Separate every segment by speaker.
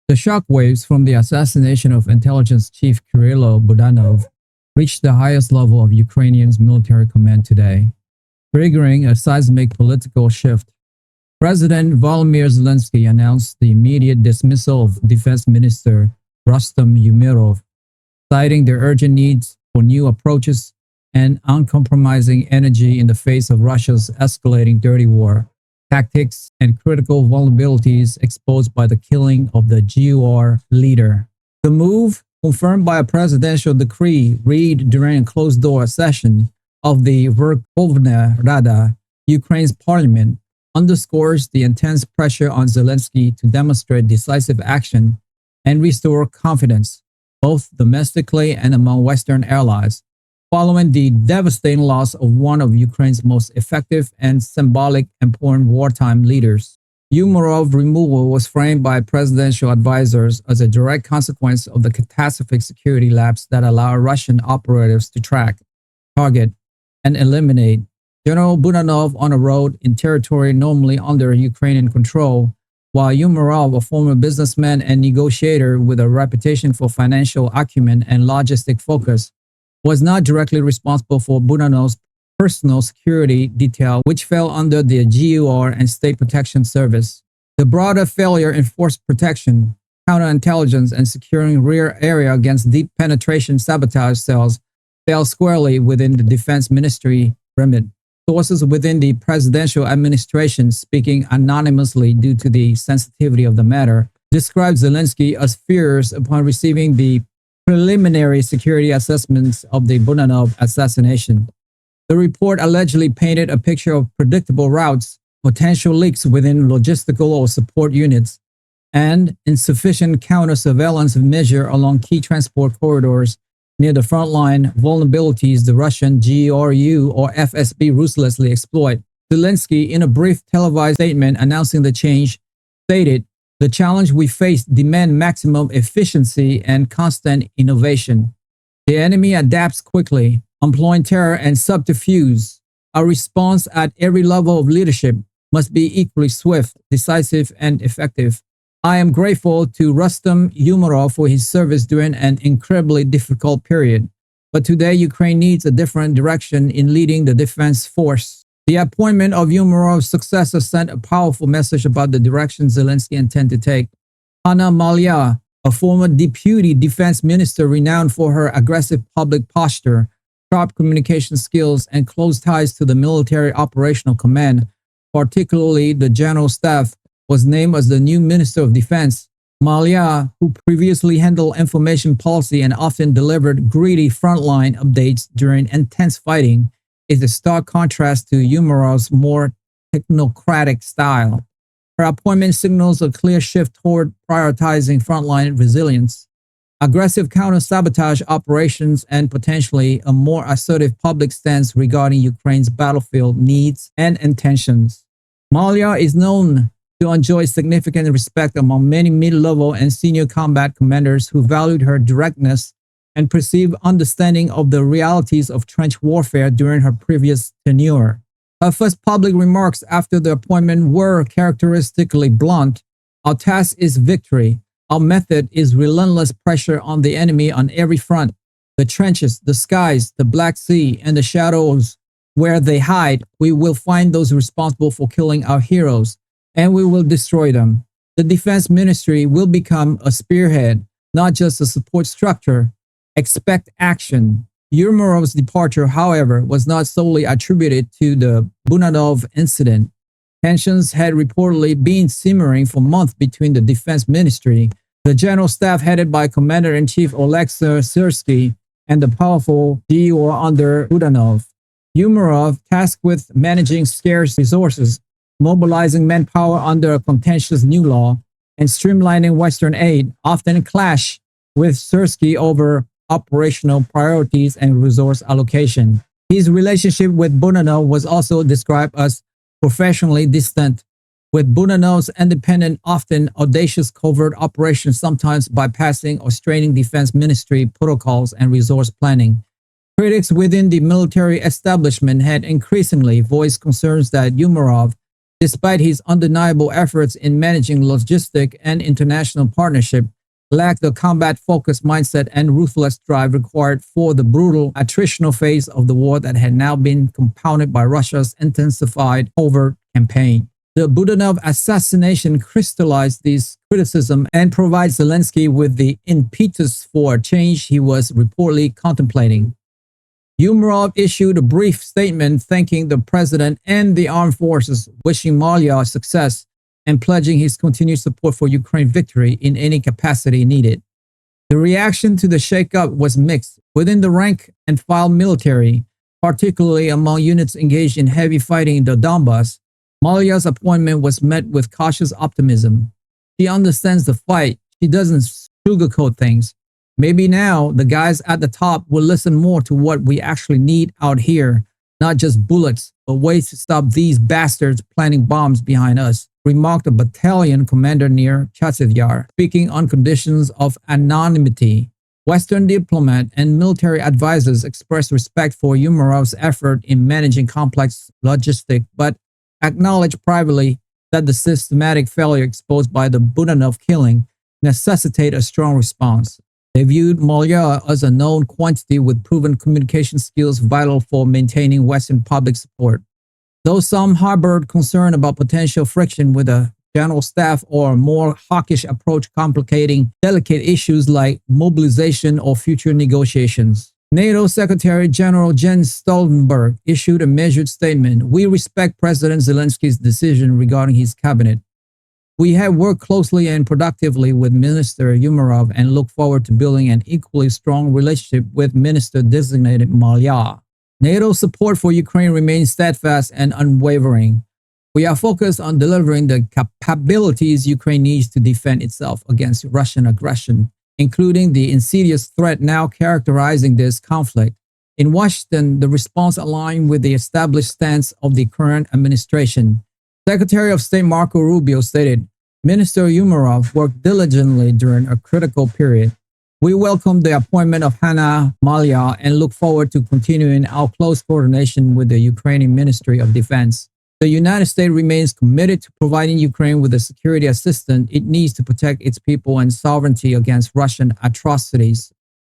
Speaker 1: The shockwaves from the assassination of intelligence chief Kirilo Budanov reached the highest level of Ukrainians' military command today, triggering a seismic political shift. President Volodymyr Zelensky announced the immediate dismissal of Defense Minister Rustem Umerov, citing the urgent needs for new approaches and uncompromising energy in the face of Russia's escalating dirty war tactics and critical vulnerabilities exposed by the killing of the GUR leader. The move, confirmed by a presidential decree read during a closed-door session of the Verkhovna Rada, Ukraine's parliament, underscores the intense pressure on Zelensky to demonstrate decisive action and restore confidence, both domestically and among Western allies, following the devastating loss of one of Ukraine's most effective and symbolic important wartime leaders. Umerov's removal was framed by presidential advisors as a direct consequence of the catastrophic security lapse that allowed Russian operatives to track, target, and eliminate General Budanov on a road in territory normally under Ukrainian control, while Umerov, a former businessman and negotiator with a reputation for financial acumen and logistic focus, was not directly responsible for Budanov's personal security detail, which fell under the GUR and State Protection Service. The broader failure in force protection, counterintelligence, and securing rear area against deep penetration sabotage cells fell squarely within the Defense Ministry remit. Sources within the presidential administration, speaking anonymously due to the sensitivity of the matter, described Zelensky as furious upon receiving the preliminary security assessments of the Budanov assassination. The report allegedly painted a picture of predictable routes, potential leaks within logistical or support units, and insufficient counter-surveillance measure along key transport corridors near the front line vulnerabilities the Russian GRU or FSB ruthlessly exploit. Zelensky, in a brief televised statement announcing the change, stated, "The challenge we face demands maximum efficiency and constant innovation. The enemy adapts quickly, employing terror and subterfuge. Our response at every level of leadership must be equally swift, decisive, and effective. I am grateful to Rustem Umerov for his service during an incredibly difficult period, but today Ukraine needs a different direction in leading the defense force." The appointment of Umerov's successor sent a powerful message about the direction Zelensky intends to take. Anna Malya, a former deputy defense minister renowned for her aggressive public posture, sharp communication skills, and close ties to the military operational command, particularly the general staff, was named as the new Minister of Defense. Malya, who previously handled information policy and often delivered greedy frontline updates during intense fighting, is a stark contrast to Umerov's more technocratic style. Her appointment signals a clear shift toward prioritizing frontline resilience, aggressive counter-sabotage operations, and potentially a more assertive public stance regarding Ukraine's battlefield needs and intentions. Malya is known to enjoy significant respect among many mid-level and senior combat commanders who valued her directness and perceived understanding of the realities of trench warfare during her previous tenure. Her first public remarks after the appointment were characteristically blunt. "Our task is victory. Our method is relentless pressure on the enemy on every front. The trenches, the skies, the Black Sea, and the shadows where they hide, we will find those responsible for killing our heroes, and we will destroy them. The Defense Ministry will become a spearhead, not just a support structure. Expect action." Umerov's departure, however, was not solely attributed to the Budanov incident. Tensions had reportedly been simmering for months between the Defense Ministry, the General Staff headed by Commander-in-Chief Oleksiy Syrsky, and the powerful GUR under Budanov. Umerov, tasked with managing scarce resources, mobilizing manpower under a contentious new law, and streamlining Western aid, often clashed with Syrsky over operational priorities and resource allocation. His relationship with Budanov was also described as professionally distant, with Budanov's independent, often audacious covert operations sometimes bypassing or straining defense ministry protocols and resource planning. Critics within the military establishment had increasingly voiced concerns that Umerov despite his undeniable efforts in managing logistic and international partnership, lacked the combat-focused mindset and ruthless drive required for the brutal attritional phase of the war that had now been compounded by Russia's intensified covert campaign. The Budanov assassination crystallized this criticism and provides Zelensky with the impetus for a change he was reportedly contemplating. Umerov issued a brief statement thanking the president and the armed forces, wishing Malya success and pledging his continued support for Ukraine's victory in any capacity needed. The reaction to the shakeup was mixed within the rank-and-file military, particularly among units engaged in heavy fighting in the Donbass. Malya's appointment was met with cautious optimism. She understands the fight. She doesn't sugarcoat things. Maybe now the guys at the top will listen more to what we actually need out here, not just bullets, but ways to stop these bastards planting bombs behind us, remarked a battalion commander near Chasiv Yar, speaking on conditions of anonymity. Western diplomat and military advisors expressed respect for Umerov's effort in managing complex logistics, but acknowledged privately that the systematic failure exposed by the Budanov killing necessitated a strong response. They viewed Malya as a known quantity with proven communication skills vital for maintaining Western public support. Though some harbored concern about potential friction with the general staff or a more hawkish approach complicating delicate issues like mobilization or future negotiations. NATO Secretary General Jens Stoltenberg issued a measured statement. We respect President Zelensky's decision regarding his cabinet. We have worked closely and productively with Minister Umerov and look forward to building an equally strong relationship with Minister-designated Malya. NATO support for Ukraine remains steadfast and unwavering. We are focused on delivering the capabilities Ukraine needs to defend itself against Russian aggression, including the insidious threat now characterizing this conflict. In Washington, the response aligned with the established stance of the current administration. Secretary of State Marco Rubio stated, Minister Umerov worked diligently during a critical period. We welcome the appointment of Hanna Malya and look forward to continuing our close coordination with the Ukrainian Ministry of Defense. The United States remains committed to providing Ukraine with the security assistance it needs to protect its people and sovereignty against Russian atrocities,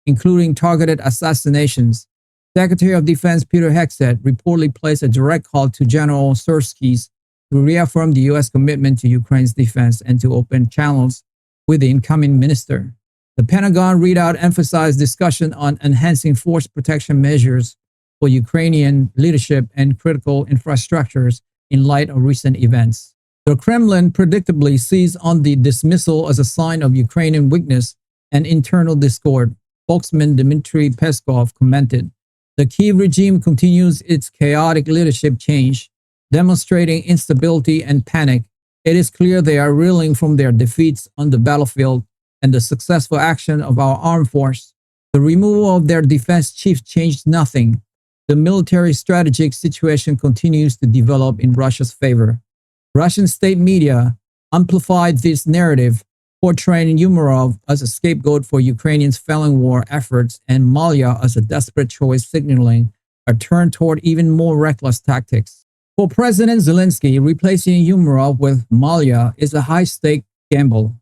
Speaker 1: including targeted assassinations. Secretary of Defense Peter Hegseth reportedly placed a direct call to General Syrskyi to reaffirm the U.S. commitment to Ukraine's defense and to open channels with the incoming minister. The Pentagon readout emphasized discussion on enhancing force protection measures for Ukrainian leadership and critical infrastructures in light of recent events. The Kremlin predictably sees on the dismissal as a sign of Ukrainian weakness and internal discord. Spokesman Dmitry Peskov commented, the Kiev regime continues its chaotic leadership change, demonstrating instability and panic. It is clear they are reeling from their defeats on the battlefield and the successful action of our armed force. The removal of their defense chief changed nothing. The military strategic situation continues to develop in Russia's favor. Russian state media amplified this narrative, portraying Umerov as a scapegoat for Ukrainians' failing war efforts and Malya as a desperate choice, signaling a turn toward even more reckless tactics. For President Zelensky, replacing Umerov with Malya is a high-stake gamble.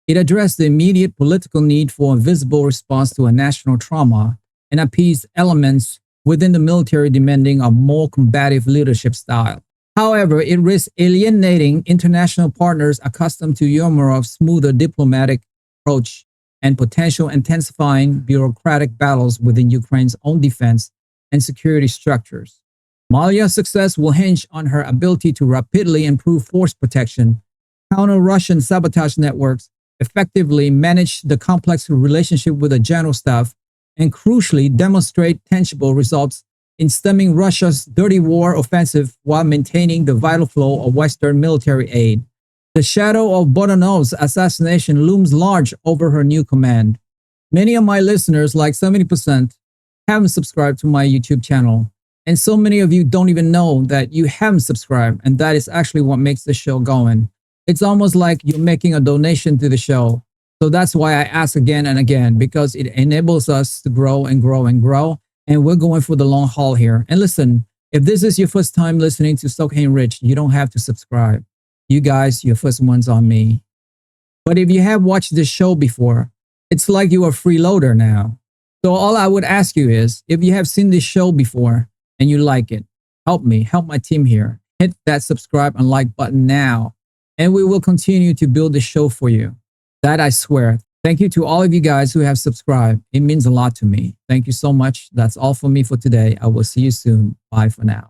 Speaker 1: It addressed the immediate political need for a visible response to a national trauma and appeased elements within the military demanding a more combative leadership style. However, it risks alienating international partners accustomed to Umerov's smoother diplomatic approach and potential intensifying bureaucratic battles within Ukraine's own defense and security structures. Malya's success will hinge on her ability to rapidly improve force protection, counter Russian sabotage networks, effectively manage the complex relationship with the general staff, and crucially demonstrate tangible results in stemming Russia's dirty war offensive while maintaining the vital flow of Western military aid. The shadow of Budanov's assassination looms large over her new command. Many of my listeners, like 70%, haven't subscribed to my YouTube channel. And so many of you don't even know that you haven't subscribed, and that is actually what makes the show going. It's almost like you're making a donation to the show. So that's why I ask again and again, because it enables us to grow and grow and grow. And we're going for the long haul here. And listen, If this is your first time listening to Stockholm Rich, you don't have to subscribe. You guys, you're first ones on me. But if you have watched this show before, it's like you're a freeloader now. So all I would ask you is, if you have seen this show before and you like it, help me, help my team here. Hit that subscribe and like button now, and we will continue to build the show for you. That I swear. Thank you to all of you guys who have subscribed. It means a lot to me. Thank you so much. That's all for me for today. I will see you soon. Bye for now.